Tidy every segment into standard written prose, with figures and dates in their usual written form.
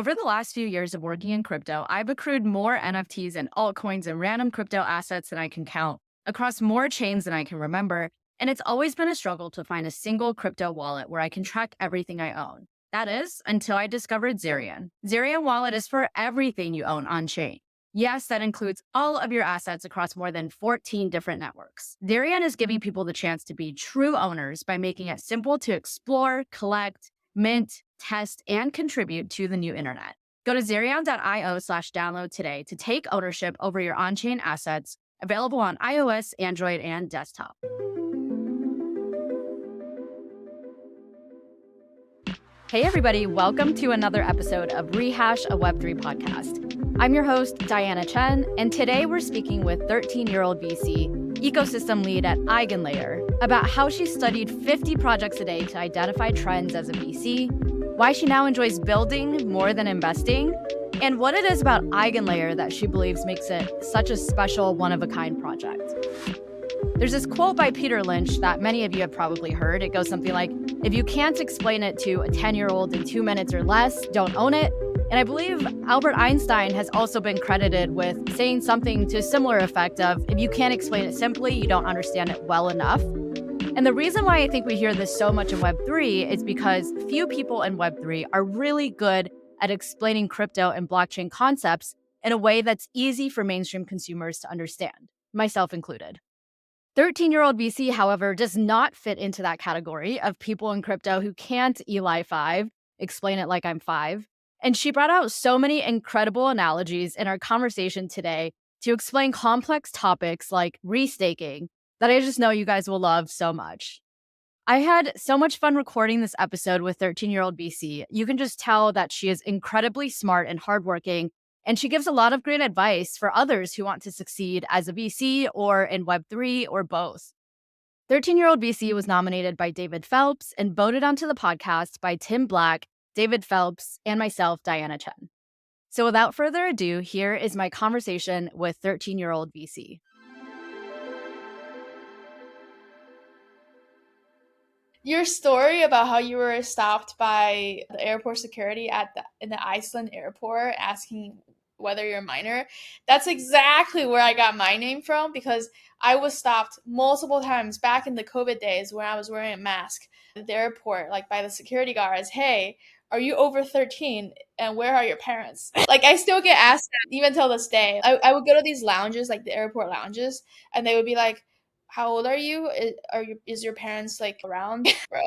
Over the last few years of working in crypto, I've accrued more NFTs and altcoins and random crypto assets than I can count across more chains than I can remember. And it's always been a struggle to find a single crypto wallet where I can track everything I own. That is, until I discovered Zerion. Zerion Wallet is for everything you own on chain. Yes, that includes all of your assets across more than 14 different networks. Zerion is giving people the chance to be true owners by making it simple to explore, collect, mint, test, and contribute to the new internet. Go to zerion.io/download today to take ownership over your on-chain assets, available on iOS, Android, and desktop. Hey everybody, welcome to another episode of Rehash, a Web3 podcast. I'm your host, Diana Chen, and today we're speaking with 13-year-old VC, ecosystem lead at Eigenlayer, about how she studied 50 projects a day to identify trends as a VC, why she now enjoys building more than investing, and what it is about Eigenlayer that she believes makes it such a special, one-of-a-kind project. There's this quote by Peter Lynch that many of you have probably heard. It goes something like, if you can't explain it to a 10-year-old in 2 minutes or less, don't own it. And I believe Albert Einstein has also been credited with saying something to a similar effect of, if you can't explain it simply, you don't understand it well enough. And the reason why I think we hear this so much in Web3 is because few people in Web3 are really good at explaining crypto and blockchain concepts in a way that's easy for mainstream consumers to understand, myself included. 13-year-old VC, however, does not fit into that category of people in crypto who can't Eli 5, explain it like I'm 5. And she brought out so many incredible analogies in our conversation today to explain complex topics like restaking that I just know you guys will love so much. I had so much fun recording this episode with 13-year-old VC. You can just tell that she is incredibly smart and hardworking, and she gives a lot of great advice for others who want to succeed as a VC or in Web3 or both. 13-year-old VC was nominated by David Phelps and voted onto the podcast by Tim Black, David Phelps, and myself, Diana Chen. So without further ado, here is my conversation with 13-year-old VC. Your story about how you were stopped by the airport security in the Iceland airport asking whether you're a minor, that's exactly where I got my name from, because I was stopped multiple times back in the COVID days when I was wearing a mask at the airport, like by the security guards, hey, are you over 13 and where are your parents? Like, I still get asked that even till this day. I would go to these lounges, like the airport lounges, and they would be like, how old are you? Is your parents like around? Bro,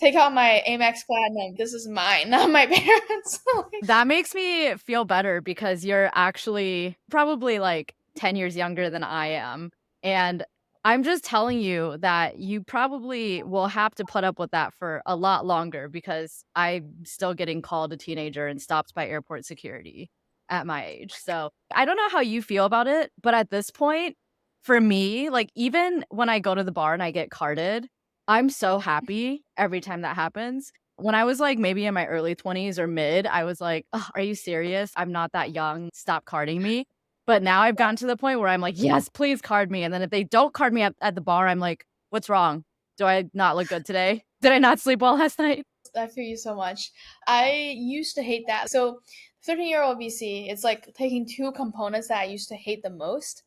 take out my Amex Platinum. This is mine, not my parents. That makes me feel better because you're actually probably like 10 years younger than I am. And I'm just telling you that you probably will have to put up with that for a lot longer, because I'm still getting called a teenager and stopped by airport security at my age. So I don't know how you feel about it, but at this point, for me, like even when I go to the bar and I get carded, I'm so happy every time that happens. When I was like maybe in my early 20s or mid, I was like, oh, are you serious? I'm not that young. Stop carding me. But now I've gotten to the point where I'm like, yes, please card me. And then if they don't card me at the bar, I'm like, what's wrong? Do I not look good today? Did I not sleep well last night? I feel you so much. I used to hate that. So 13-year-old VC, it's like taking two components that I used to hate the most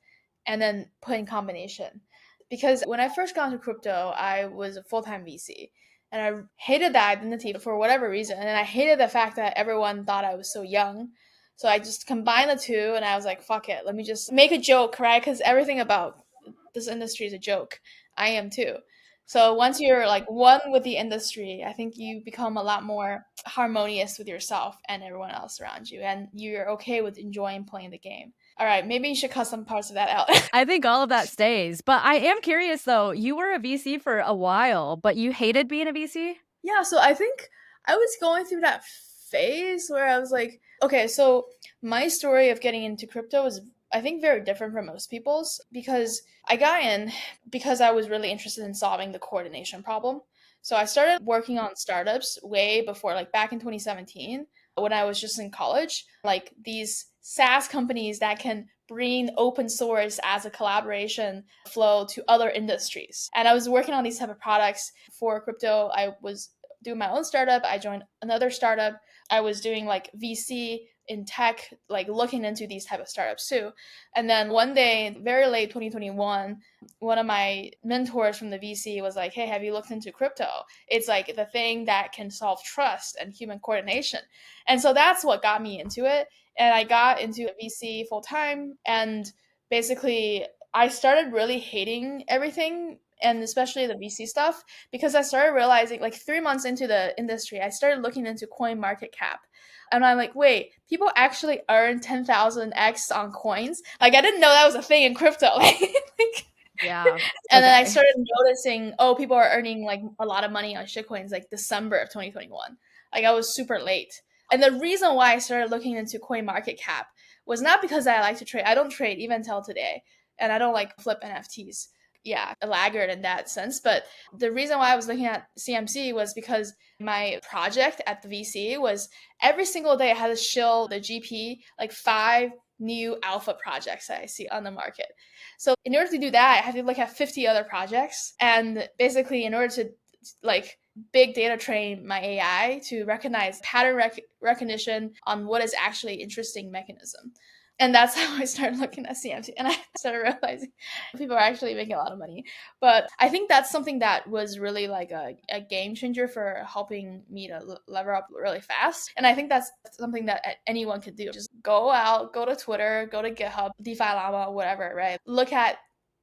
and then put in combination. Because when I first got into crypto, I was a full-time VC. And I hated that identity for whatever reason. And I hated the fact that everyone thought I was so young. So I just combined the two and I was like, fuck it. Let me just make a joke, right? Because everything about this industry is a joke. I am too. So once you're like one with the industry, I think you become a lot more harmonious with yourself and everyone else around you. And you're okay with enjoying playing the game. All right, maybe you should cut some parts of that out. I think all of that stays. But I am curious though, you were a VC for a while, but you hated being a VC? Yeah, so I think I was going through that phase where I was like, okay, so my story of getting into crypto was, I think, very different from most people's, because I got in because I was really interested in solving the coordination problem. So I started working on startups way before, like back in 2017, when I was just in college, like these SaaS companies that can bring open source as a collaboration flow to other industries. And I was working on these type of products for crypto. I was doing my own startup. I joined another startup I was doing like VC in tech, like looking into these type of startups too. And then one day, very late 2021, one of my mentors from the VC was like, "Hey, have you looked into crypto? It's like the thing that can solve trust and human coordination." And so that's what got me into it. And I got into VC full time. And basically, I started really hating everything, and especially the VC stuff, because I started realizing, like 3 months into the industry, I started looking into coin market cap. And I'm like, wait, people actually earn 10,000x on coins? Like, I didn't know that was a thing in crypto. Like, Yeah. and then I Okay. started noticing, oh, people are earning like a lot of money on shitcoins like December of 2021. Like, I was super late. And the reason why I started looking into coin market cap was not because I like to trade. I don't trade even till today. And I don't like flip NFTs. Yeah, a laggard in that sense. But the reason why I was looking at CMC was because my project at the VC was every single day I had to shill the GP like 5 new alpha projects that I see on the market. So in order to do that, I had to look at 50 other projects. And basically, in order to like big data train my AI to recognize pattern recognition on what is actually interesting mechanism. And that's how I started looking at CMC. And I started realizing people are actually making a lot of money. But I think that's something that was really like a game changer for helping me to lever up really fast. And I think that's something that anyone could do. Just go out, go to Twitter, go to GitHub, DeFi Llama, whatever, right? Look at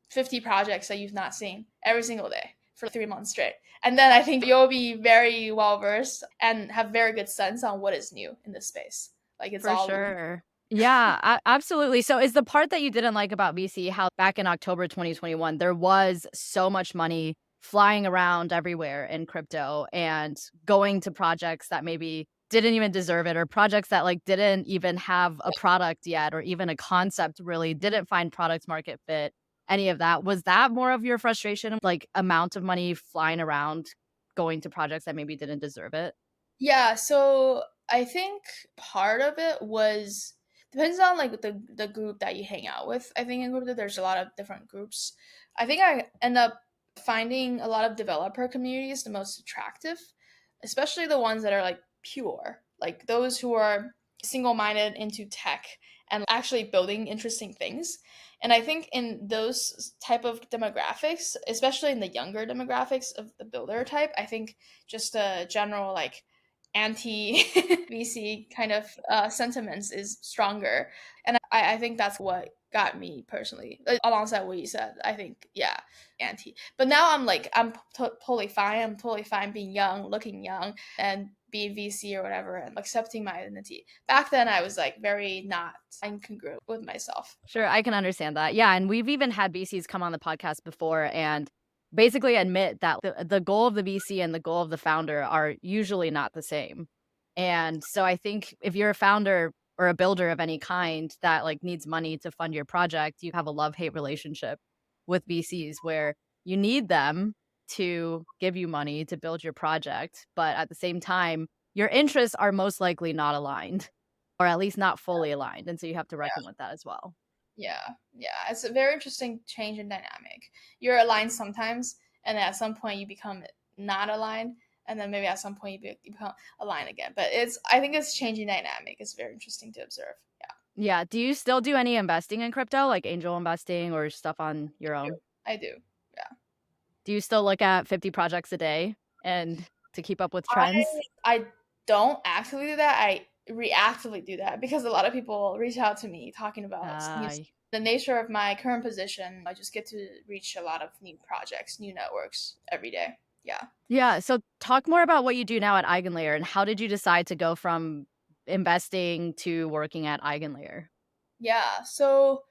50 projects that you've not seen every single day for 3 months straight. And then I think you'll be very well versed and have very good sense on what is new in this space. Like it's For all new. sure. Yeah, absolutely. So is the part that you didn't like about VC how back in October 2021 there was so much money flying around everywhere in crypto and going to projects that maybe didn't even deserve it, or projects that like didn't even have a product yet, or even a concept really didn't find product market fit, any of that? Was that more of your frustration, like amount of money flying around going to projects that maybe didn't deserve it? Yeah, so I think part of it was depends on like the group that you hang out with. I think in crypto there's a lot of different groups. I think I end up finding a lot of developer communities the most attractive, especially the ones that are like pure, like those who are single-minded into tech and actually building interesting things. And I think in those type of demographics, especially in the younger demographics of the builder type, I think just a general like anti VC kind of sentiments is stronger. And I think that's what got me personally, alongside what you said. I think, yeah, anti. But now I'm like, totally fine. I'm totally fine being young, looking young, and being VC or whatever, and accepting my identity. Back then, I was like very not incongruent with myself. Sure, I can understand that. Yeah, and we've even had VCs come on the podcast before and basically admit that the goal of the VC and the goal of the founder are usually not the same. And so I think if you're a founder or a builder of any kind that like needs money to fund your project, you have a love-hate relationship with VCs where you need them to give you money to build your project, but at the same time, your interests are most likely not aligned, or at least not fully aligned, and so you have to reckon with that as well. Yeah, yeah, it's a very interesting change in dynamic. You're aligned sometimes, and then at some point you become not aligned, and then maybe at some point you become aligned again. But I think it's changing dynamic. It's very interesting to observe. Yeah, Yeah, do you still do any investing in crypto, like angel investing or stuff on your I do. own? I do. Yeah, Do you still look at 50 projects a day and to keep up with trends? I don't actively do that. I reactively do that because a lot of people reach out to me talking about new. Uh, The nature of my current position, I just get to reach a lot of new projects, new networks every day. Yeah. yeah, so talk more about what you do now at Eigenlayer and how did you decide to go from investing to working at Eigenlayer? Yeah, so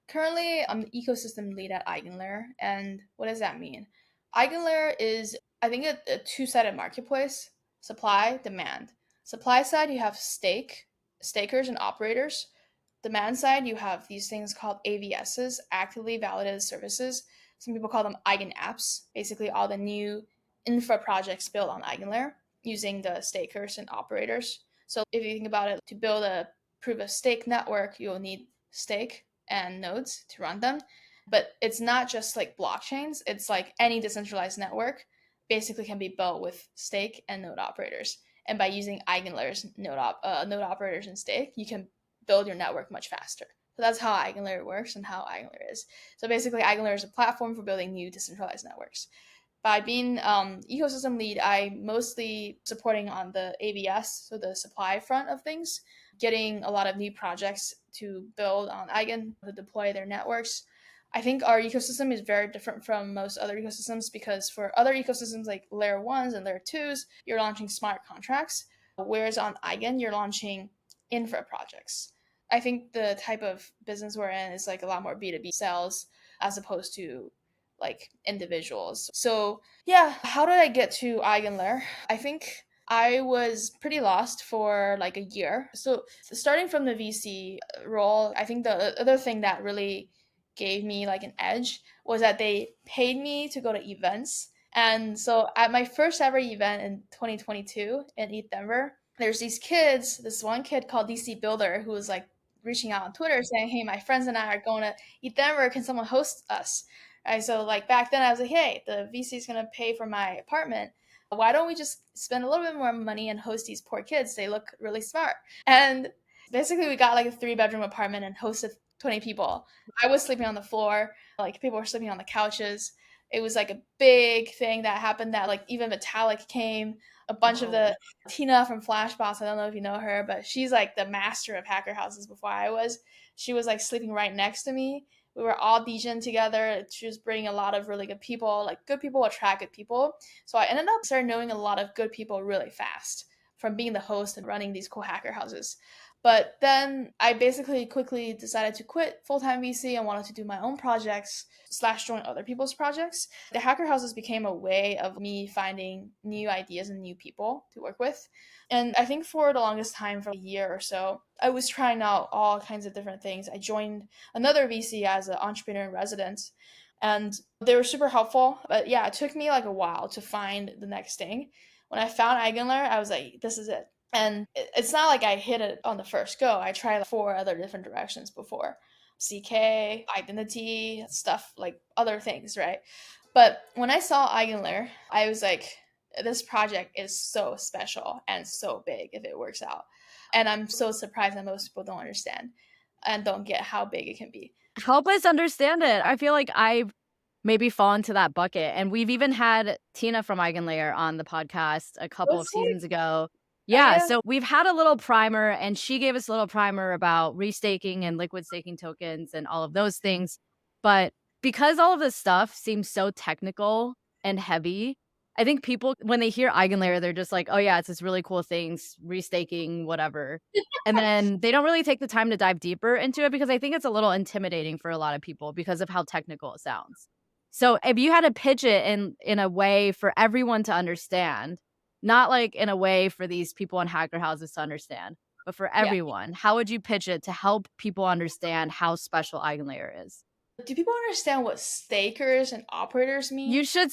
currently I'm the ecosystem lead at Eigenlayer. And what does that mean? Eigenlayer is, I think, a two-sided marketplace, supply, demand. Supply side, you have stakers and operators. Demand side, you have these things called AVSs, actively validated services. Some people call them Eigen apps, basically all the new infra projects built on Eigenlayer using the stakers and operators. So if you think about it, to build a proof of stake network, you'll need stake and nodes to run them. But it's not just like blockchains, it's like any decentralized network basically can be built with stake and node operators. And by using eigenlayers, node operators, and stake, you can build your network much faster. So that's how Eigenlayer works and how Eigenlayer is. So basically, Eigenlayer is a platform for building new decentralized networks. By being ecosystem lead, I mostly supporting on the ABS, so the supply front of things, getting a lot of new projects to build on Eigen to deploy their networks. I think our ecosystem is very different from most other ecosystems because for other ecosystems like layer ones and layer twos, you're launching smart contracts, whereas on Eigen, you're launching infra projects. I think the type of business we're in is like a lot more B2B sales as opposed to like individuals. So yeah, how did I get to Eigenlayer? I think I was pretty lost for like a year. So starting from the VC role, I think the other thing that really gave me like an edge was that they paid me to go to events. And so at my first ever event in 2022 in ETH Denver, there's these kids, this one kid called DC Builder who was like reaching out on Twitter saying, "Hey, my friends and I are going to ETH Denver. Can someone host us?" Right. So like back then I was like, "Hey, the VC is gonna pay for my apartment. Why don't we just spend a little bit more money and host these poor kids? They look really smart." And basically we got like a 3-bedroom apartment and hosted 20 people. I was sleeping on the floor, like people were sleeping on the couches. It was like a big thing that happened that like even Vitalik came, a bunch of the Tina from Flashbox. I don't know if you know her, but she's like the master of hacker houses before I was. She was like sleeping right next to me. We were all DJing together. She was bringing a lot of really good people. Like good people attract good people. So I ended up starting knowing a lot of good people really fast from being the host and running these cool hacker houses. But then I basically quickly decided to quit full-time VC and wanted to do my own projects slash join other people's projects. The hacker houses became a way of me finding new ideas and new people to work with. And I think for the longest time, for a year or so, I was trying out all kinds of different things. I joined another VC as an entrepreneur in residence, and they were super helpful. But yeah, it took me like a while to find the next thing. When I found Eigenlayer, I was like, this is it. And it's not like I hit it on the first go. I tried like 4 other different directions before: CK, identity, stuff like other things, right? But when I saw Eigenlayer, I was like, this project is so special and so big if it works out. And I'm so surprised that most people don't understand and don't get how big it can be. Help us understand it. I feel like I've maybe fallen to that bucket. And we've even had Tina from Eigenlayer on the podcast a couple of Let's say, seasons ago. Yeah, yeah, so we've had a little primer, and she gave us a little primer about restaking and liquid staking tokens and all of those things. But because all of this stuff seems so technical and heavy, I think people, when they hear Eigenlayer, they're just like, oh, yeah, it's this really cool things, restaking, whatever. And then they don't really take the time to dive deeper into it because I think it's a little intimidating for a lot of people because of how technical it sounds. So if you had to pitch it in a way for everyone to understand, not like in a way for these people in hacker houses to understand, but for yeah. everyone, how would you pitch it to help people understand how special Eigenlayer is? Do people understand what stakers and operators mean? You should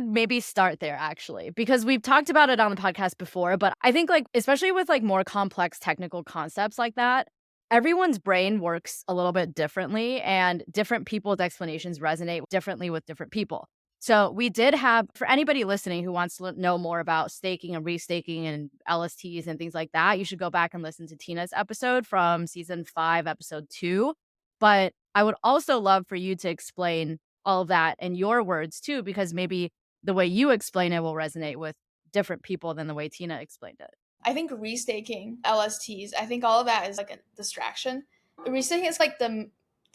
maybe start there actually, because we've talked about it on the podcast before, but I think like especially with like more complex technical concepts like that, everyone's brain works a little bit differently and different people's explanations resonate differently with different people. So we did have, for anybody listening who wants to know more about staking and restaking and LSTs and things like that, you should go back and listen to Tina's episode from season 5, episode 2. But I would also love for you to explain all of that in your words too, because maybe the way you explain it will resonate with different people than the way Tina explained it. I think restaking LSTs, I think all of that is like a distraction. Restaking is like the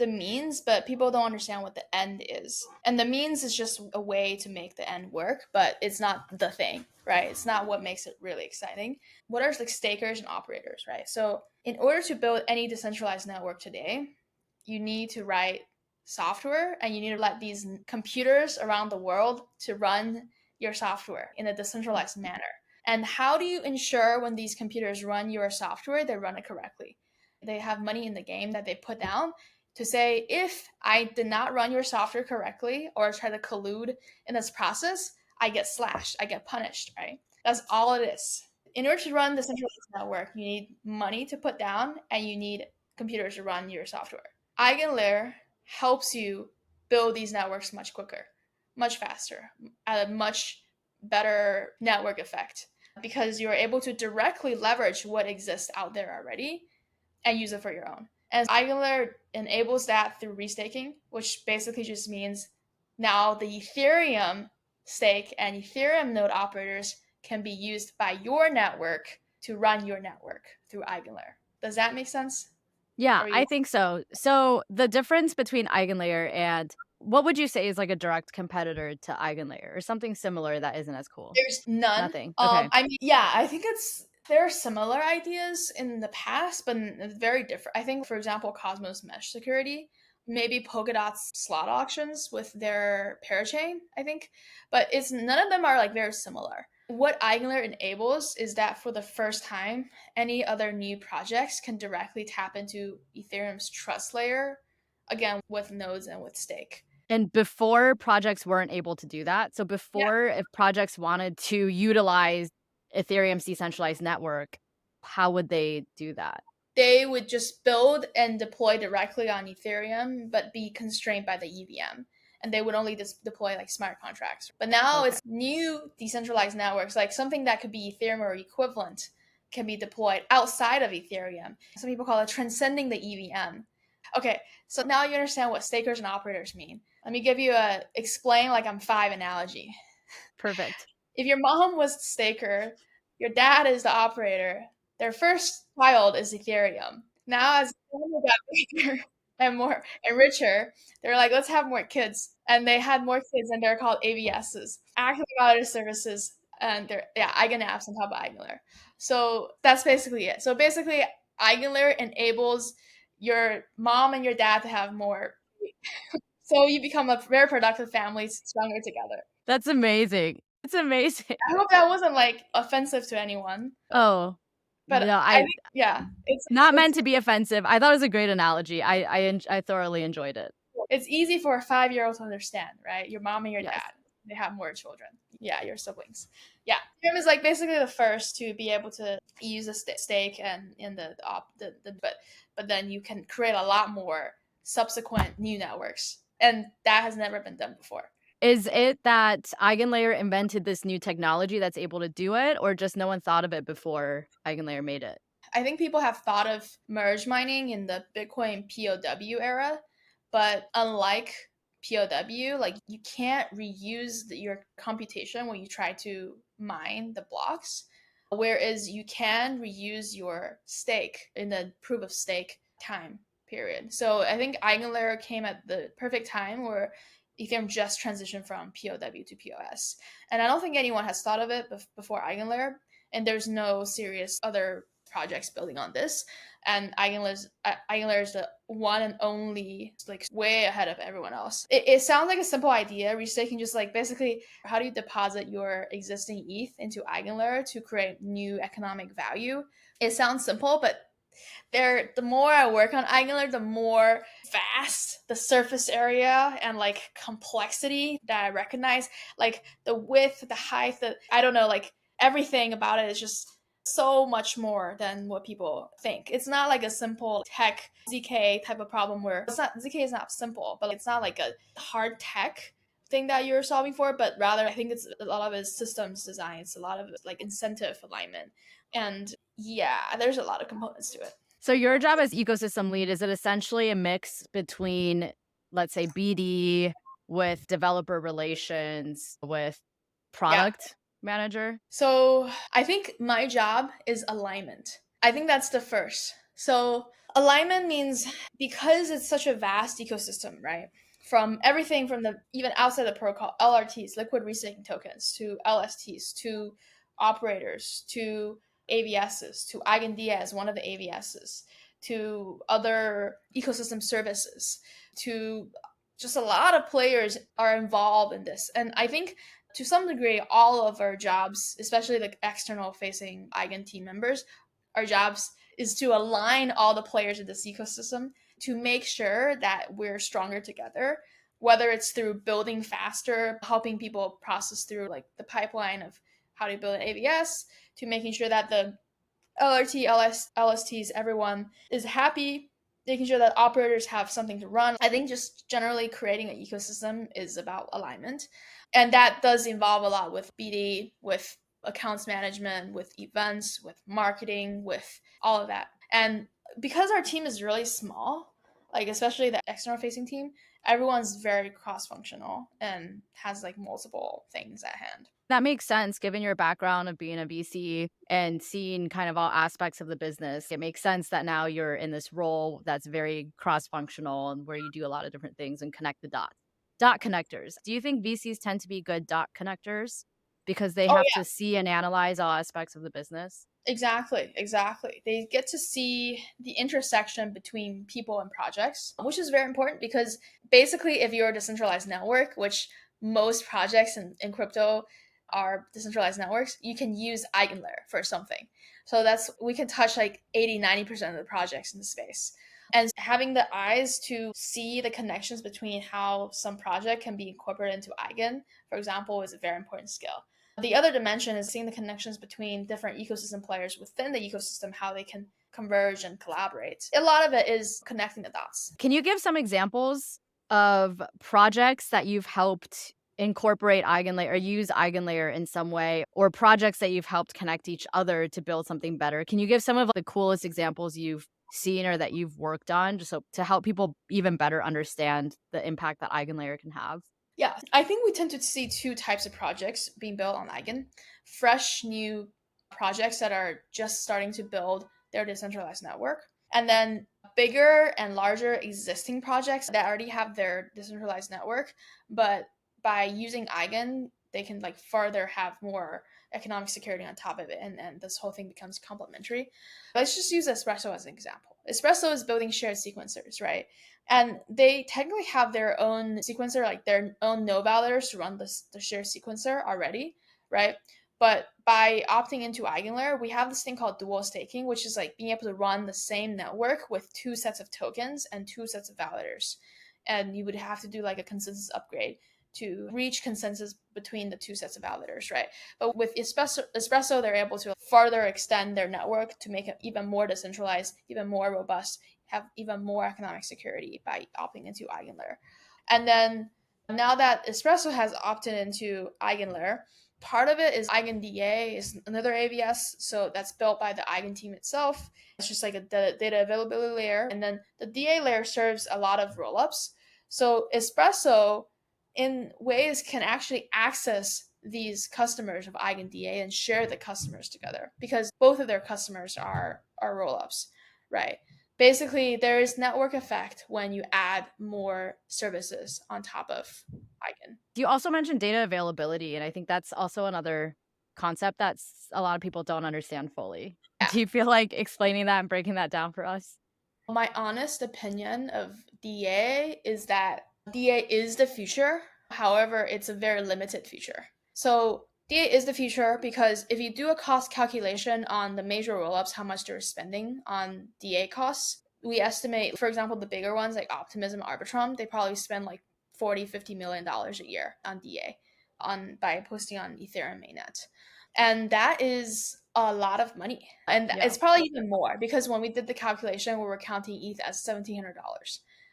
means, but people don't understand what the end is. And the means is just a way to make the end work, but it's not the thing, right? It's not what makes it really exciting. What are like stakers and operators, right? So in order to build any decentralized network today, you need to write software and you need to let these computers around the world to run your software in a decentralized manner. And how do you ensure when these computers run your software, they run it correctly? They have money in the game that they put down to say, if I did not run your software correctly or try to collude in this process, I get slashed, I get punished, right? That's all it is. In order to run the centralized network, you need money to put down and you need computers to run your software. Eigenlayer helps you build these networks much quicker, much faster, at a much better network effect. because you're able to directly leverage what exists out there already and use it for your own. And Eigenlayer enables that through restaking, which basically just means now the Ethereum stake and Ethereum node operators can be used by your network to run your network through Eigenlayer. Does that make sense? Yeah, Are you? I think so. So the difference between Eigenlayer and what would you say is like a direct competitor to Eigenlayer or something similar that isn't as cool? There's none. Nothing. Okay. I mean, yeah, I think there are similar ideas in the past, but very different. I think, for example, Cosmos Mesh Security, maybe Polkadot's slot auctions with their parachain, I think, but it's none of them are like very similar. What Eigenlayer enables is that for the first time, any other new projects can directly tap into Ethereum's trust layer, again with nodes and with stake. And before projects weren't able to do that. So Yeah. before, if projects wanted to utilize Ethereum's decentralized network, how would they do that? They would just build and deploy directly on Ethereum, but be constrained by the EVM. And they would only just deploy like smart contracts. But now Okay. it's new decentralized networks, like something that could be Ethereum or equivalent can be deployed outside of Ethereum. Some people call it transcending the EVM. Okay, so now you understand what stakers and operators mean. Let me give you a explain like I'm five analogy. Perfect. If your mom was the staker, your dad is the operator, their first child is Ethereum. Now, as the family got bigger and more and richer, they're like, let's have more kids. And they had more kids, and they're called AVSs, Active Value Services, and they're eigenapps on top of Eigenlayer. So that's basically it. So basically, Eigenlayer enables your mom and your dad to have more. So you become a very productive family stronger together. That's amazing. It's amazing. I hope that wasn't like offensive to anyone, Oh, but no, I think yeah, not it's meant to be offensive. I thought it was a great analogy. I thoroughly enjoyed it. it's easy for a 5-year-old to understand, right? Your mom and your Yes. dad, they have more children. Yeah, your siblings. Yeah, Ethereum is like basically the first to be able to use a stake and in the but then you can create a lot more subsequent new networks, and that has never been done before. Is it that Eigenlayer invented this new technology that's able to do it, or just no one thought of it before Eigenlayer made it? I think people have thought of merge mining in the Bitcoin POW era, but unlike POW, like you can't reuse your computation when you try to mine the blocks, whereas you can reuse your stake in the proof of stake time period. So I think Eigenlayer came at the perfect time where Ethereum just transitioned from POW to POS. And I don't think anyone has thought of it before Eigenlayer, and there's no serious other projects building on this. And Eigenlayer is the one and only, like way ahead of everyone else. It sounds like a simple idea. Restaking just like basically how do you deposit your existing ETH into Eigenlayer to create new economic value? It sounds simple, but the more I work on Angular, the more vast the surface area and like complexity that I recognize. Like the width, the height, I don't know, like everything about it is just so much more than what people think. It's not like a simple tech ZK type of problem where ZK is not simple, but it's not like a hard tech thing that you're solving for, but rather I think it's a lot of it is systems design. It's a lot of like incentive alignment. And yeah, there's a lot of components to it. So your job as ecosystem lead, is it essentially a mix between, let's say, BD with developer relations with product manager? So I think my job is alignment. I think that's the first. So alignment means because it's such a vast ecosystem, right? From everything from the even outside the protocol, LRTs, liquid restaking tokens, to LSTs, to operators, to AVSs, to EigenDia, one of the AVSs, to other ecosystem services, to just a lot of players are involved in this. And I think to some degree, all of our jobs, especially the external facing Eigen team members, our jobs is to align all the players in this ecosystem to make sure that we're stronger together, whether it's through building faster, helping people process through like the pipeline of how to build an AVS, to making sure that the LRT, LSTs, everyone is happy, making sure that operators have something to run. I think just generally creating an ecosystem is about alignment. And that does involve a lot with BD, with accounts management, with events, with marketing, with all of that. And because our team is really small, like especially the external facing team, everyone's very cross functional and has like multiple things at hand. That makes sense given your background of being a VC and seeing kind of all aspects of the business. It makes sense that now you're in this role that's very cross functional and where you do a lot of different things and connect the dots. Dot connectors. Do you think VCs tend to be good dot connectors because they Oh have yeah, to see and analyze all aspects of the business? exactly. They get to see the intersection between people and projects, which is very important because basically, if you're a decentralized network, which most projects in crypto are decentralized networks, you can use Eigenlayer for something. So that's we can touch like 80-90% of the projects in the space. And having the eyes to see the connections between how some project can be incorporated into Eigen, for example, is a very important skill. The other dimension is seeing the connections between different ecosystem players within the ecosystem, how they can converge and collaborate. A lot of it is connecting the dots. Can you give some examples of projects that you've helped incorporate Eigenlayer or use Eigenlayer in some way, or projects that you've helped connect each other to build something better? Can you give some of the coolest examples you've seen or that you've worked on just so to help people even better understand the impact that Eigenlayer can have? Yeah, I think we tend to see two types of projects being built on Eigen. Fresh, new projects that are just starting to build their decentralized network. And then bigger and larger existing projects that already have their decentralized network, but by using Eigen, they can like further have more economic security on top of it, and this whole thing becomes complementary. Let's just use Espresso as an example. Espresso is building shared sequencers, right? And they technically have their own sequencer, like their own node validators to run the shared sequencer already, right? But by opting into Eigenlayer, we have this thing called dual staking, which is like being able to run the same network with two sets of tokens and two sets of validators. And you would have to do like a consensus upgrade to reach consensus between the two sets of validators, right? But with Espresso, they're able to further extend their network to make it even more decentralized, even more robust, have even more economic security by opting into Eigenlayer. And then now that Espresso has opted into Eigenlayer, part of it is EigenDA is another AVS, so that's built by the Eigen team itself. It's just like a data availability layer, and then the DA layer serves a lot of rollups. So Espresso, in ways, can actually access these customers of EigenDA and share the customers together because both of their customers are rollups, right? Basically, there is network effect when you add more services on top of Eigen. You also mentioned data availability, and I think that's also another concept that's a lot of people don't understand fully. Yeah. Do you feel like explaining that and breaking that down for us? My honest opinion of DA is that DA is the future. However, it's a very limited future. So DA is the future because if you do a cost calculation on the major rollups, how much they're spending on DA costs, we estimate, for example, the bigger ones like Optimism, Arbitrum, they probably spend like 40, $50 million a year on DA by posting on Ethereum mainnet. And that is a lot of money. And Yeah. it's probably even more because when we did the calculation, we were counting ETH as $1,700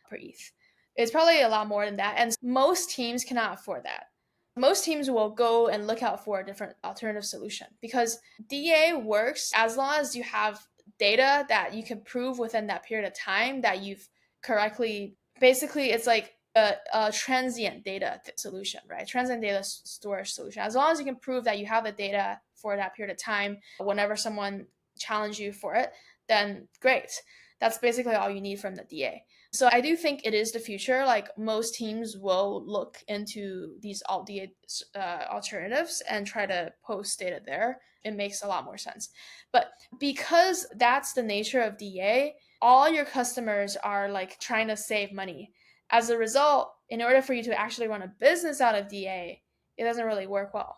per ETH. It's probably a lot more than that. And most teams cannot afford that. Most teams will go and look out for a different alternative solution because DA works as long as you have data that you can prove within that period of time that you've correctly, basically, it's like a transient data solution, right? Transient data storage solution. As long as you can prove that you have the data for that period of time, whenever someone challenge you for it, then great. That's basically all you need from the DA. So I do think it is the future. Like most teams will look into these alt DA alternatives and try to post data there. It makes a lot more sense. But because that's the nature of DA, all your customers are like trying to save money. As a result, in order for you to actually run a business out of DA, it doesn't really work well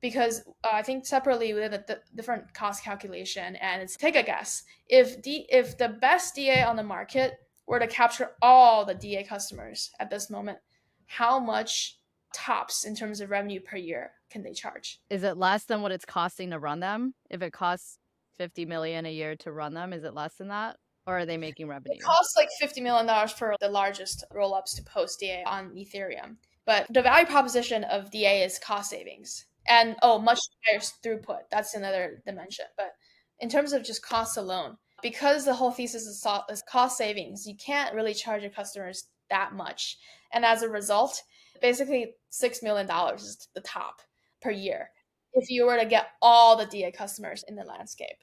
because I think separately we did a different cost calculation, and it's take a guess. If the best DA on the market were to capture all the DA customers at this moment, how much tops in terms of revenue per year can they charge? Is it less than what it's costing to run them? If it costs 50 million a year to run them, is it less than that? Or are they making It revenue? costs like $50 million for the largest rollups to post DA on Ethereum. But the value proposition of DA is cost savings. And much higher throughput. That's another dimension. But in terms of just cost alone, because the whole thesis is cost savings, you can't really charge your customers that much. And as a result, basically $6 million is the top per year if you were to get all the DA customers in the landscape.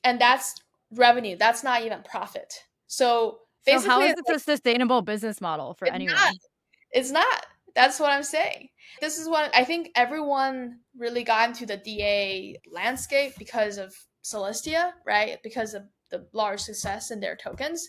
And that's revenue. That's not even profit. So So how basically, is it's this a sustainable business model for not. anyone? It's not. That's what I'm saying. This is what I think everyone really got into the DA landscape because of Celestia, right? Because of the large success in their tokens.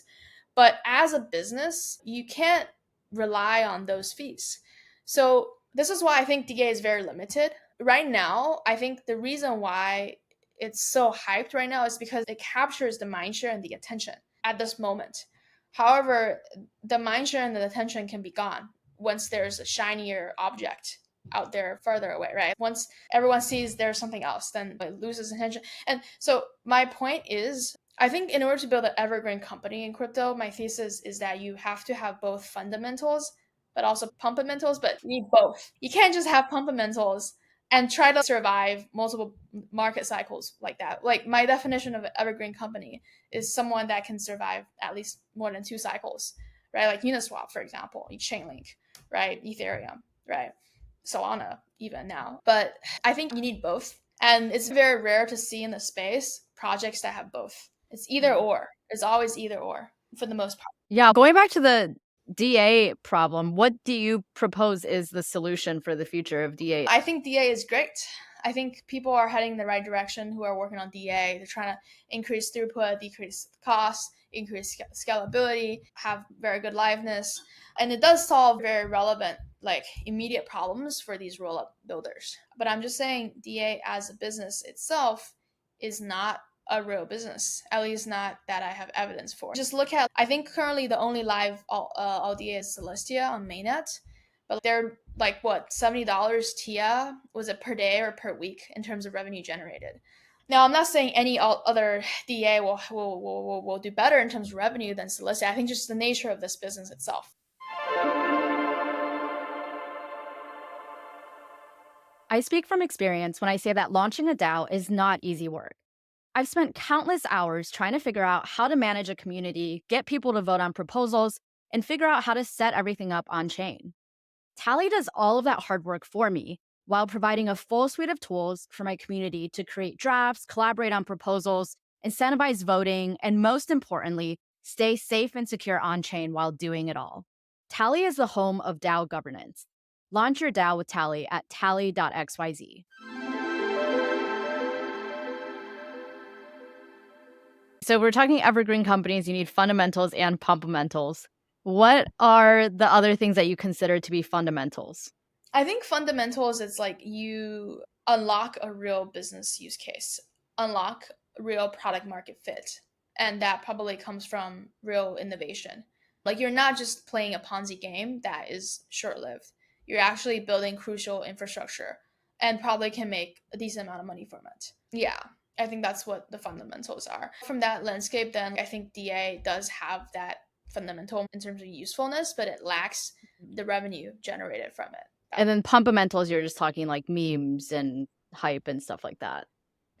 But as a business, you can't rely on those fees. So this is why I think DA is very limited. Right now, I think the reason why it's so hyped right now is because it captures the mindshare and the attention at this moment. However, the mindshare and the attention can be gone once there's a shinier object out there further away, right? Once everyone sees there's something else, then it loses attention. And so my point is, I think in order to build an evergreen company in crypto, my thesis is that you have to have both fundamentals but also pumpamentals, but you need both. You can't just have pumpamentals and try to survive multiple market cycles like that. Like my definition of an evergreen company is someone that can survive at least more than 2 cycles, right? Like Uniswap, for example, Chainlink, right? Ethereum, right? Solana, even now. But I think you need both. And it's very rare to see in the space projects that have both. It's either or. It's always either or for the most part. Yeah, going back to the DA problem, what do you propose is the solution for the future of DA? I think DA is great. I think people are heading in the right direction who are working on DA. They're trying to increase throughput, decrease costs, increase scalability, have very good liveness. And it does solve very relevant, like immediate problems for these roll up builders. But I'm just saying, DA as a business itself is not a real business, at least not that I have evidence for. Just look at, I think currently the only live all DA is Celestia on mainnet, but they're like what, $70 TIA was it per day or per week in terms of revenue generated. Now I'm not saying any other DA will do better in terms of revenue than Celestia. I think just the nature of this business itself. I speak from experience when I say that launching a DAO is not easy work. I've spent countless hours trying to figure out how to manage a community, get people to vote on proposals, and figure out how to set everything up on chain. Tally does all of that hard work for me while providing a full suite of tools for my community to create drafts, collaborate on proposals, incentivize voting, and most importantly, stay safe and secure on chain while doing it all. Tally is the home of DAO governance. Launch your DAO with Tally at tally.xyz. So we're talking evergreen companies, you need fundamentals and pumpamentals. What are the other things that you consider to be fundamentals? I think fundamentals, it's like you unlock a real business use case, unlock real product market fit. And that probably comes from real innovation. Like you're not just playing a Ponzi game that is short lived. You're actually building crucial infrastructure and probably can make a decent amount of money from it. Yeah, I think that's what the fundamentals are. From that landscape, then I think DA does have that fundamental in terms of usefulness, but it lacks the revenue generated from it. And then pumpamentals, you're just talking like memes and hype and stuff like that.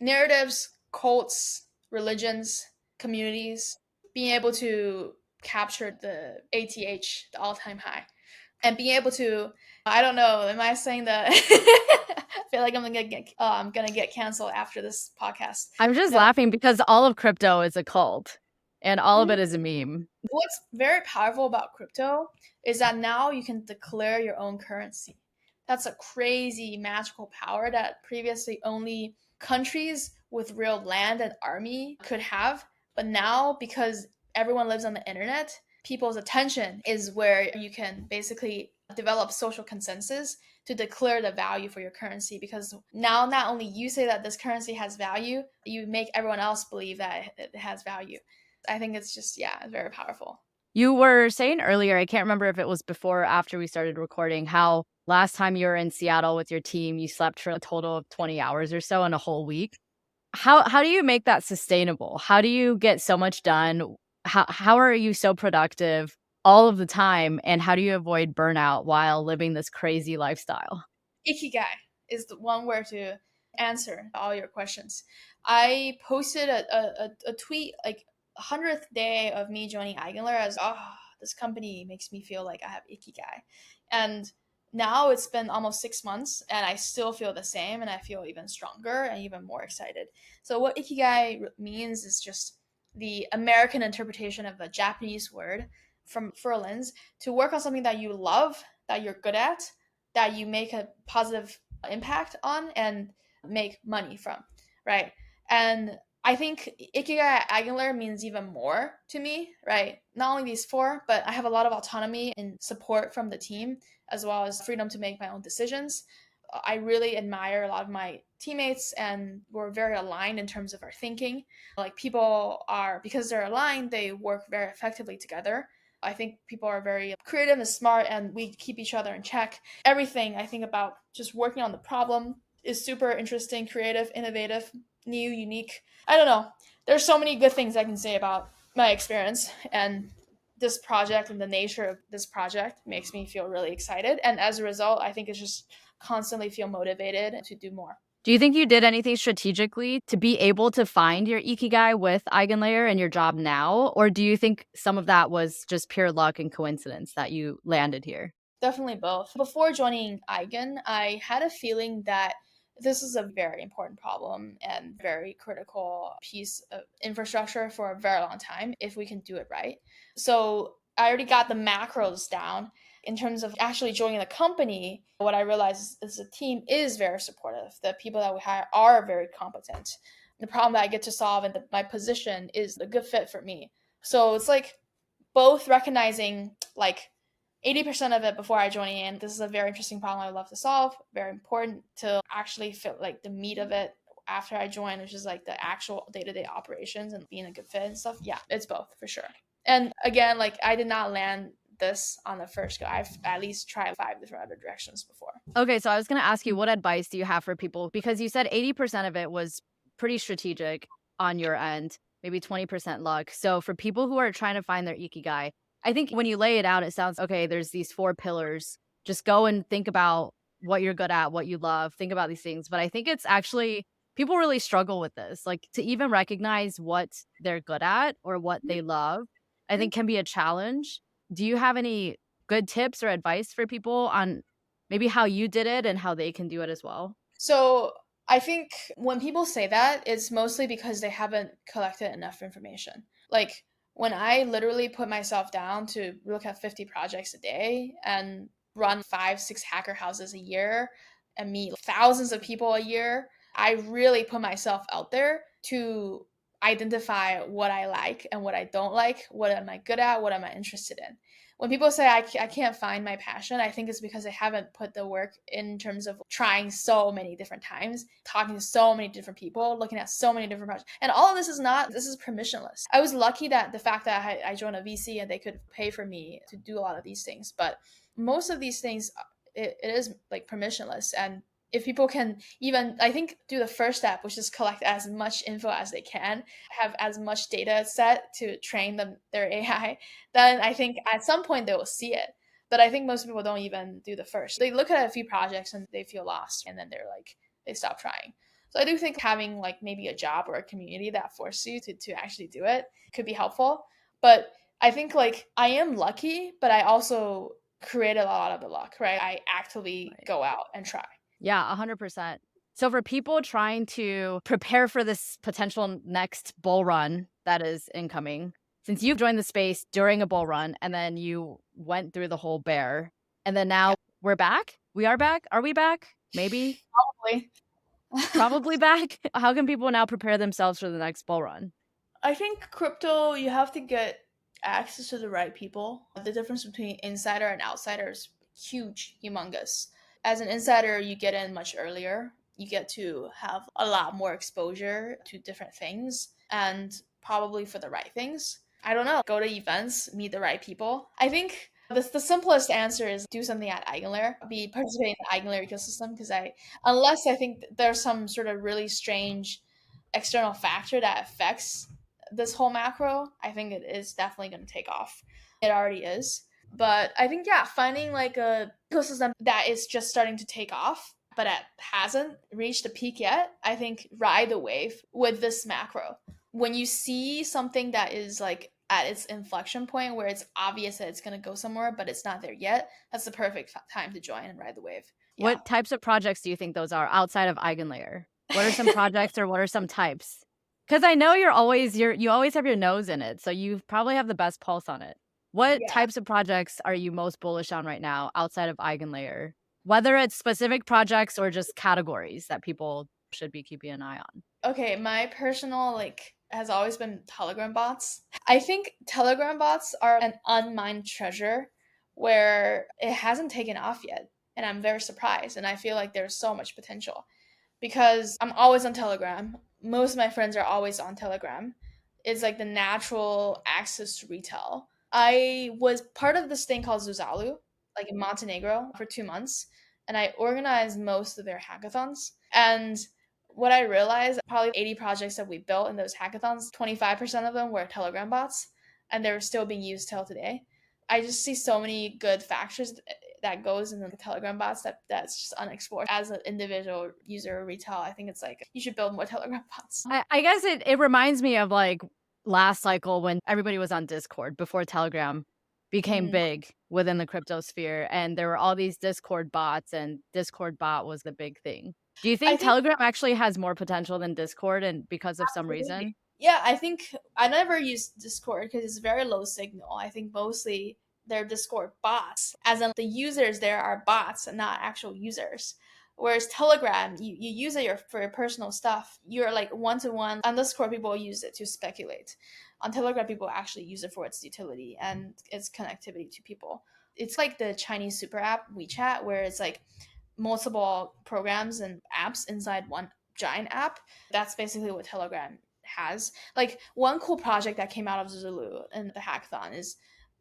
Narratives, cults, religions, communities, being able to capture the ATH, the all-time high, and being able to, I don't know, am I saying that? I feel like I'm gonna get canceled after this podcast. I'm just laughing because all of crypto is a cult and all of it is a meme. What's very powerful about crypto is that now you can declare your own currency. That's a crazy magical power that previously only countries with real land and army could have. But now, because everyone lives on the internet, people's attention is where you can basically develop social consensus to declare the value for your currency. Because now not only you say that this currency has value, you make everyone else believe that it has value. I think it's just, yeah, it's very powerful. You were saying earlier, I can't remember if it was before or after we started recording, how last time you were in Seattle with your team, you slept for a total of 20 hours or so in a whole week. How do you make that sustainable? How do you get so much done? How are you so productive all of the time? And how do you avoid burnout while living this crazy lifestyle? Ikigai is the one word to answer all your questions. I posted a tweet like 100th day of me joining Eigenlayer as, this company makes me feel like I have Ikigai. And now it's been almost 6 months and I still feel the same, and I feel even stronger and even more excited. So what Ikigai means is just the American interpretation of a Japanese word from Furlands, to work on something that you love, that you're good at, that you make a positive impact on and make money from, right? And I think Ikigai at Eigenlayer means even more to me, right? Not only these four, but I have a lot of autonomy and support from the team, as well as freedom to make my own decisions. I really admire a lot of my teammates, and we're very aligned in terms of our thinking. Like, people are, because they're aligned, they work very effectively together. I think people are very creative and smart, and we keep each other in check. Everything I think about just working on the problem is super interesting, creative, innovative, new, unique. I don't know. There's so many good things I can say about my experience, and this project and the nature of this project makes me feel really excited. And as a result, I think it's just constantly feel motivated to do more. Do you think you did anything strategically to be able to find your Ikigai with Eigenlayer and your job now? Or do you think some of that was just pure luck and coincidence that you landed here? Definitely both. Before joining Eigen, I had a feeling that this is a very important problem and very critical piece of infrastructure for a very long time if we can do it right. So I already got the macros down. In terms of actually joining the company, what I realized is the team is very supportive. The people that we hire are very competent. The problem that I get to solve and my position is a good fit for me. So it's like both recognizing like 80% of it before I join in. This is a very interesting problem I love to solve, very important to actually feel like the meat of it after I join, which is like the actual day-to-day operations and being a good fit and stuff. Yeah, it's both for sure. And again, like, I did not land this on the first go. I've at least tried 5 different other directions before. Okay, so I was going to ask you, what advice do you have for people? Because you said 80% of it was pretty strategic on your end, maybe 20% luck. So for people who are trying to find their Ikigai, I think when you lay it out, it sounds, okay, there's these 4 pillars. Just go and think about what you're good at, what you love, think about these things. But I think it's actually, people really struggle with this. Like, to even recognize what they're good at or what they love, I think can be a challenge. Do you have any good tips or advice for people on maybe how you did it and how they can do it as well? So I think when people say that, it's mostly because they haven't collected enough information. Like, when I literally put myself down to look at 50 projects a day and run 5, 6 hacker houses a year and meet thousands of people a year, I really put myself out there to identify what I like and what I don't like, what am I good at, what am I interested in. When people say I can't find my passion, I think it's because they haven't put the work in terms of trying so many different times, talking to so many different people, looking at so many different projects. And all of this is permissionless. I was lucky that the fact that I joined a VC and they could pay for me to do a lot of these things. But most of these things, it is like permissionless. And if people can even, I think, do the first step, which is collect as much info as they can, have as much data set to train their AI, then I think at some point they will see it. But I think most people don't even do the first. They look at a few projects and they feel lost, and then they stop trying. So I do think having like maybe a job or a community that forces you to actually do it could be helpful. But I think like I am lucky, but I also create a lot of the luck, right? I actively go out and try. Yeah, 100%. So for people trying to prepare for this potential next bull run that is incoming, since you've joined the space during a bull run and then you went through the whole bear, and then now we're back? We are back? Are we back? Maybe? Probably. Probably back? How can people now prepare themselves for the next bull run? I think crypto, you have to get access to the right people. The difference between insider and outsider is huge, humongous. As an insider, you get in much earlier. You get to have a lot more exposure to different things and probably for the right things. I don't know, go to events, meet the right people. I think the simplest answer is do something at Eigenlayer, be participating in the Eigenlayer ecosystem, because unless I think there's some sort of really strange external factor that affects this whole macro, I think it is definitely going to take off. It already is. But I think, yeah, finding like a ecosystem that is just starting to take off but it hasn't reached the peak yet. I think ride the wave with this macro. When you see something that is like at its inflection point where it's obvious that it's going to go somewhere, but it's not there yet, that's the perfect time to join and ride the wave. Yeah. What types of projects do you think those are outside of Eigenlayer? What are some projects or what are some types? Because I know you always have your nose in it, so you probably have the best pulse on it. What Yeah. types of projects are you most bullish on right now outside of Eigenlayer? Whether it's specific projects or just categories that people should be keeping an eye on. Okay, my personal like has always been Telegram bots. I think Telegram bots are an unmined treasure where it hasn't taken off yet. And I'm very surprised. And I feel like there's so much potential because I'm always on Telegram. Most of my friends are always on Telegram. It's like the natural access to retail. I was part of this thing called Zuzalu, like in Montenegro for 2 months, and I organized most of their hackathons. And what I realized, probably 80 projects that we built in those hackathons, 25% of them were Telegram bots, and they're still being used till today. I just see so many good factors that goes in the Telegram bots that's just unexplored. As an individual user of retail, I think it's like you should build more Telegram bots. I guess it reminds me of like last cycle when everybody was on Discord before Telegram became Mm. big within the crypto sphere, and there were all these Discord bots, and Discord bot was the big thing. Do you I think think Telegram actually has more potential than Discord and because of some absolutely. reason? Yeah, I think I never use Discord because it's very low signal. I think mostly they're Discord bots, as in the users there are bots and not actual users. Whereas Telegram, you use it for your personal stuff. You're like one to one. On Discord, people use it to speculate. On Telegram, people actually use it for its utility and its connectivity to people. It's like the Chinese super app WeChat, where it's like multiple programs and apps inside one giant app. That's basically what Telegram has. Like one cool project that came out of Zulu and the hackathon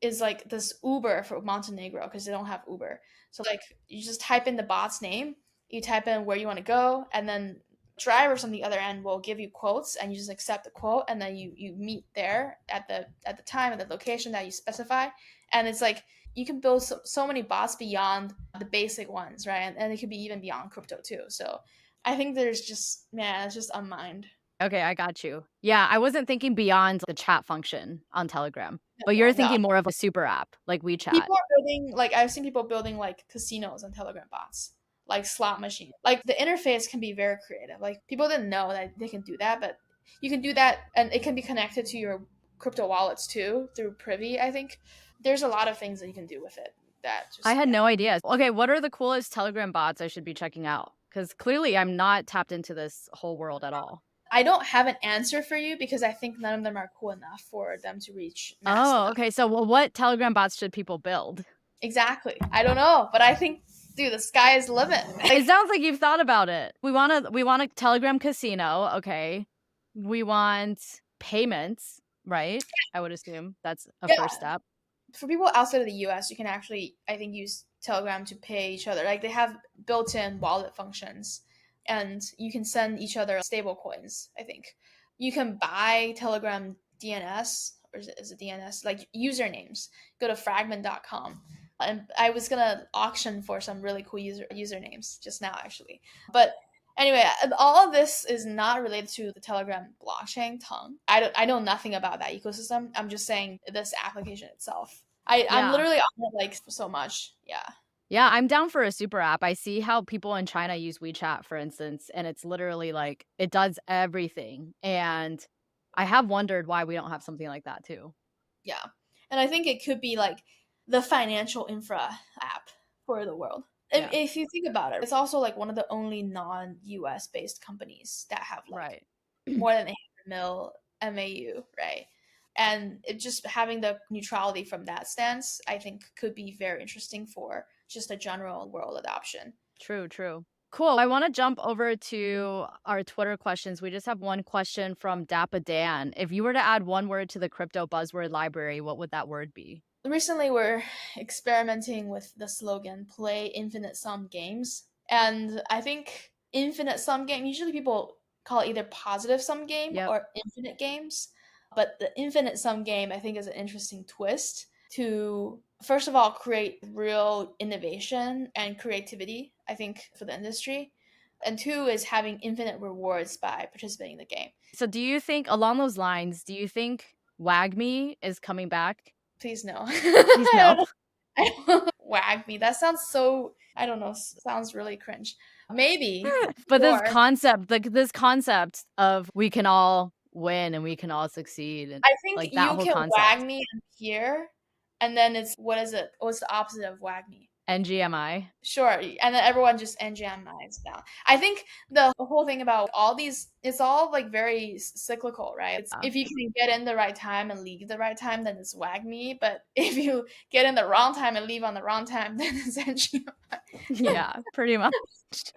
is like this Uber for Montenegro because they don't have Uber. So like you just type in the bot's name, you type in where you want to go, and then drivers on the other end will give you quotes and you just accept the quote, and then you meet there at the time at the location that you specify. And it's like you can build so many bots beyond the basic ones, right? And it could be even beyond crypto too. So I think there's just, man, it's just unmined. Okay, I got you. Yeah, I wasn't thinking beyond the chat function on Telegram, but No, you're no. thinking more of a super app like WeChat. People are building, like, I've seen people building like casinos on Telegram bots, like slot machines. Like the interface can be very creative. Like people didn't know that they can do that, but you can do that, and it can be connected to your crypto wallets too through Privy. I think there's a lot of things that you can do with it. That just, I had yeah. no idea. Okay, what are the coolest Telegram bots I should be checking out? Because clearly I'm not tapped into this whole world at all. I don't have an answer for you because I think none of them are cool enough for them to reach mass Oh, adoption. okay. So, well, what Telegram bots should people build? Exactly. I don't know, but I think, dude, the sky is the limit. It sounds like you've thought about it. We want a Telegram casino. Okay. We want payments, right? I would assume that's a Yeah, first step. for people outside of the US, you can actually, I think, use Telegram to pay each other. Like they have built-in wallet functions, and you can send each other stable coins. I think you can buy Telegram DNS, or is it DNS, like usernames. Go to fragment.com. And I was gonna auction for some really cool usernames just now, actually. But anyway, all of this is not related to the Telegram blockchain tongue. I know nothing about that ecosystem. I'm just saying this application itself. I'm Yeah. literally on it like so much. Yeah. Yeah, I'm down for a super app. I see how people in China use WeChat, for instance, and it's literally like it does everything. And I have wondered why we don't have something like that too. Yeah. And I think it could be like the financial infra app for the world. Yeah. If you think about it, it's also like one of the only non-US based companies that have like Right. more than 800 mil MAU, right? And it just having the neutrality from that stance, I think, could be very interesting for just a general world adoption. True, true. Cool. I want to jump over to our Twitter questions. We just have one question from Dappa Dan. If you were to add one word to the crypto buzzword library, what would that word be? Recently, we're experimenting with the slogan "Play infinite sum games," and I think infinite sum game. Usually, people call it either positive sum game Yep. or infinite games, but the infinite sum game, I think, is an interesting twist to, first of all, create real innovation and creativity, I think, for the industry. And two is having infinite rewards by participating in the game. So do you think, along those lines, do you think WAGMI is coming back? Please no. Please no. Wag me. That sounds so, I don't know, sounds really cringe. Maybe. But Sure. this concept of we can all win and we can all succeed, and I think like that you whole can wag concept. me here, and then it's, what is it? What's the opposite of wag me? NGMI. Sure, and then everyone just NGMIs down. I think the whole thing about all these, it's all like very cyclical, right? It's, if you can get in the right time and leave the right time, then it's wag me. But if you get in the wrong time and leave on the wrong time, then it's NGMI. Yeah, pretty much.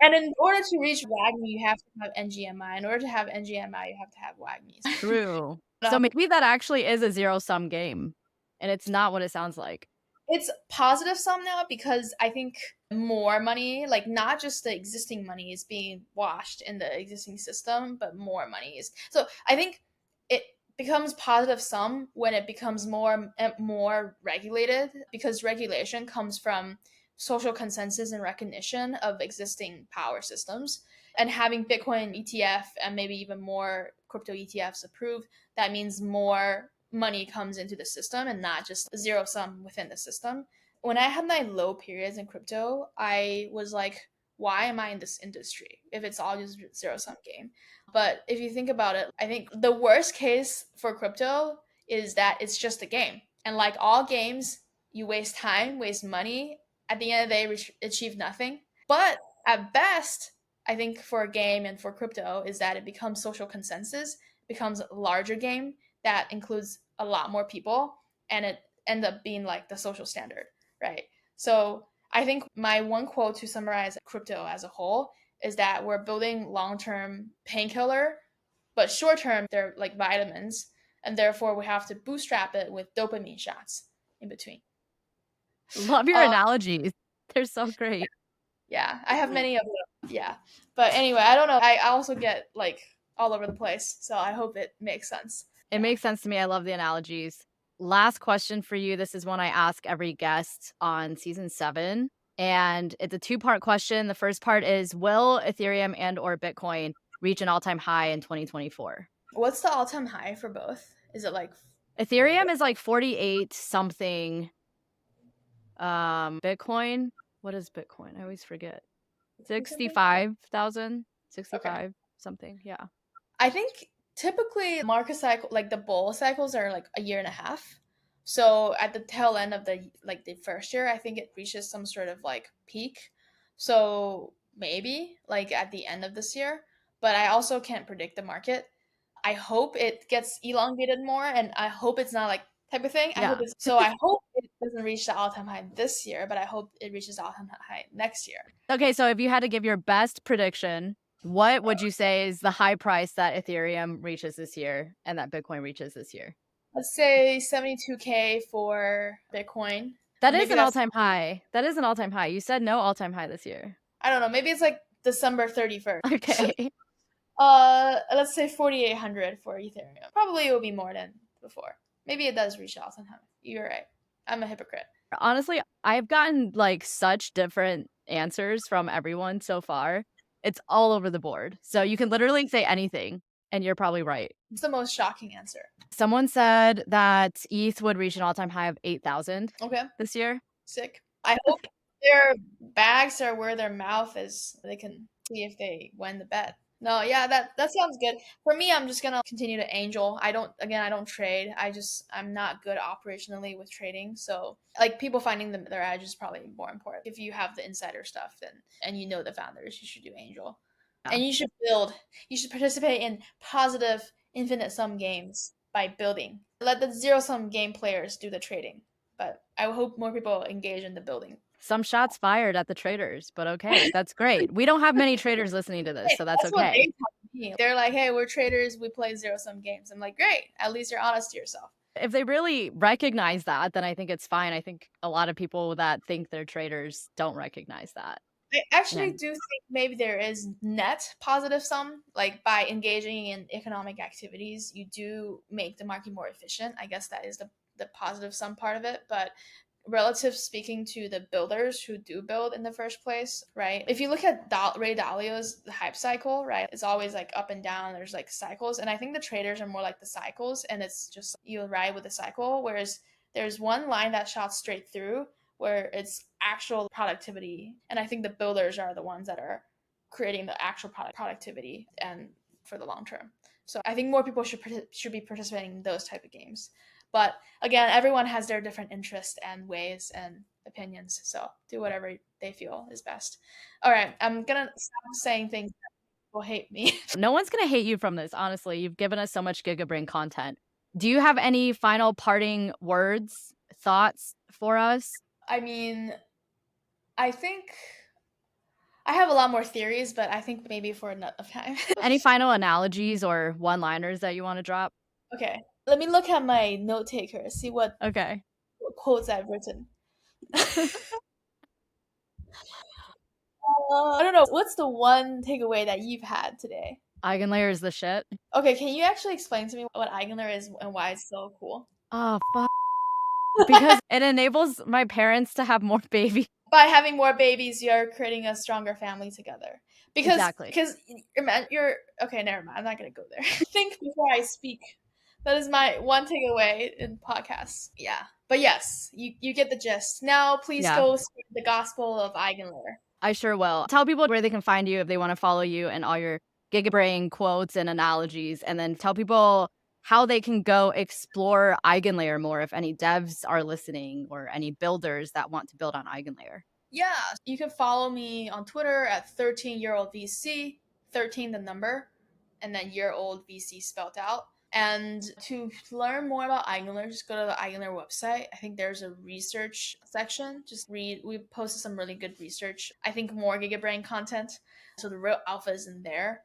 And in order to reach wag me, you have to have NGMI. In order to have NGMI, you have to have wag me. True. So maybe that actually is a zero-sum game, and it's not what it sounds like. It's positive sum now because I think more money, like not just the existing money is being washed in the existing system, but more money is. So I think it becomes positive sum when it becomes more regulated, because regulation comes from social consensus and recognition of existing power systems. And having Bitcoin ETF and maybe even more crypto ETFs approved, that means more money comes into the system and not just zero sum within the system. When I had my low periods in crypto, I was like, why am I in this industry if it's all just zero sum game? But if you think about it, I think the worst case for crypto is that it's just a game. And like all games, you waste time, waste money. At the end of the day, achieve nothing. But at best, I think for a game and for crypto is that it becomes social consensus, becomes a larger game that includes a lot more people, and it ends up being like the social standard, right? So I think my one quote to summarize crypto as a whole is that we're building long-term painkiller, but short-term they're like vitamins, and therefore we have to bootstrap it with dopamine shots in between. Love your analogies. They're so great. Yeah, I have many of them. Yeah. But anyway, I don't know. I also get like all over the place, so I hope it makes sense. It makes sense to me. I love the analogies. Last question for you. This is one I ask every guest on season 7. And it's a 2-part question. The first part is, will Ethereum and or Bitcoin reach an all-time high in 2024? What's the all-time high for both? Is it like Ethereum is like 48 something. Bitcoin, what is Bitcoin? I always forget. 65,000, 65 something. Yeah. I think typically market cycle, like the bull cycles are like a year and a half. So at the tail end of the first year, I think it reaches some sort of like peak. So maybe like at the end of this year, but I also can't predict the market. I hope it gets elongated more, and I hope it's not like type of thing. I hope Yeah. it's, so I hope it doesn't reach the all-time high this year, but I hope it reaches the all-time high next year. Okay, so if you had to give your best prediction, what would you say is the high price that Ethereum reaches this year and that Bitcoin reaches this year? Let's say 72K for Bitcoin. That is Maybe an that's, all-time high. That is an all-time high. You said no all-time high this year. I don't know, maybe it's like December 31st. Okay. Let's say 4,800 for Ethereum. Probably it will be more than before. Maybe it does reach out sometime. You're right. I'm a hypocrite. Honestly, I've gotten like such different answers from everyone so far. It's all over the board. So you can literally say anything and you're probably right. It's the most shocking answer. Someone said that ETH would reach an all-time high of 8,000 Okay. this year. Sick. I hope their bags are where their mouth is. They can see if they win the bet. No, yeah, that sounds good. For me, I'm just gonna continue to angel. I don't trade. I'm not good operationally with trading. So like people finding their edge is probably more important. If you have the insider stuff, then and you know the founders, you should do angel. Yeah. And you should build. You should participate in positive infinite sum games by building. Let the zero sum game players do the trading. But I hope more people engage in the building. Some shots fired at the traders, but okay, that's great. We don't have many traders listening to this, so that's what they okay. tell me. They're like, hey, we're traders, we play zero sum games. I'm like, great, at least you're honest to yourself. If they really recognize that, then I think it's fine. I think a lot of people that think they're traders don't recognize that. I actually do think maybe there is net positive sum. Like by engaging in economic activities, you do make the market more efficient. I guess that is the the positive sum part of it, but relative speaking to the builders who do build in the first place, right? If you look at Ray Dalio's hype cycle, right, it's always like up and down. There's like cycles, and I think the traders are more like the cycles, and it's just you ride with the cycle. Whereas there's one line that shot straight through where it's actual productivity, and I think the builders are the ones that are creating the actual productivity and for the long term. So I think more people should be participating in those type of games. But again, everyone has their different interests and ways and opinions. So do whatever they feel is best. All right. I'm going to stop saying things that people hate me. No one's going to hate you from this, honestly. You've given us so much GigaBrain content. Do you have any final parting words, thoughts for us? I mean, I think I have a lot more theories, but I think maybe for another time. Any final analogies or one-liners that you want to drop? Okay. Let me look at my note taker, see what quotes I've written. I don't know. What's the one takeaway that you've had today? Eigenlayer is the shit. Okay, can you actually explain to me what Eigenlayer is and why it's so cool? Oh, fuck. Because it enables my parents to have more babies. By having more babies, you're creating a stronger family together. Because you're okay, never mind. I'm not gonna go there. Think before I speak. That is my one takeaway in podcasts. Yeah. But yes, you get the gist. Now please go spread the gospel of Eigenlayer. I sure will. Tell people where they can find you if they want to follow you and all your GigaBrain quotes and analogies, and then tell people how they can go explore Eigenlayer more if any devs are listening or any builders that want to build on Eigenlayer. Yeah, you can follow me on Twitter at 13yearoldvc, 13 the number, and then year-old VC spelled out. And to learn more about Eigenlayer, just go to the Eigenlayer website. I think there's a research section. Just read. We posted some really good research. I think more GigaBrain content. So the real alpha is in there.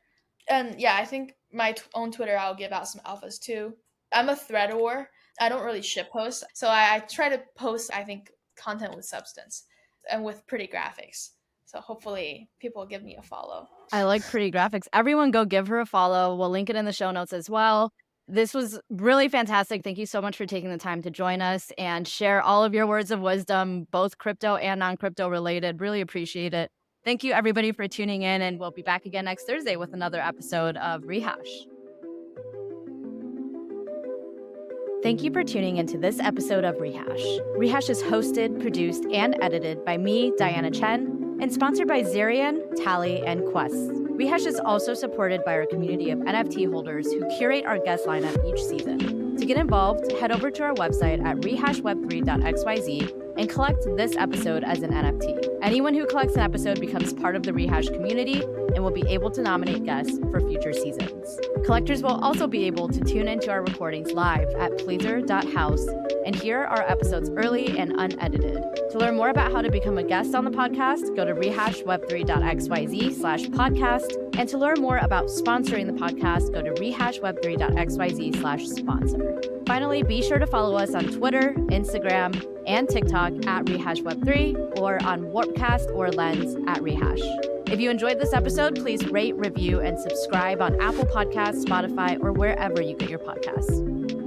And yeah, I think my own Twitter, I'll give out some alphas too. I'm a threador. I don't really shitpost. So I try to post, I think, content with substance and with pretty graphics. So hopefully people give me a follow. I like pretty graphics. Everyone go give her a follow. We'll link it in the show notes as well. This was really fantastic. Thank you so much for taking the time to join us and share all of your words of wisdom, both crypto and non-crypto related. Really appreciate it. Thank you, everybody, for tuning in, and we'll be back again next Thursday with another episode of Rehash. Thank you for tuning into this episode of Rehash. Rehash is hosted, produced, and edited by me, Diana Chen, and sponsored by Zerian, Tally, and Quest. Rehash is also supported by our community of NFT holders who curate our guest lineup each season. To get involved, head over to our website at rehashweb3.xyz and collect this episode as an NFT. Anyone who collects an episode becomes part of the Rehash community and will be able to nominate guests for future seasons. Collectors will also be able to tune into our recordings live at pleaser.house and hear our episodes early and unedited. To learn more about how to become a guest on the podcast, go to rehashweb3.xyz/podcast. And to learn more about sponsoring the podcast, go to rehashweb3.xyz/sponsor. Finally, be sure to follow us on Twitter, Instagram, and TikTok at rehashweb3 or on Warpcast or Lens at Rehash. If you enjoyed this episode, please rate, review, and subscribe on Apple Podcasts, Spotify, or wherever you get your podcasts.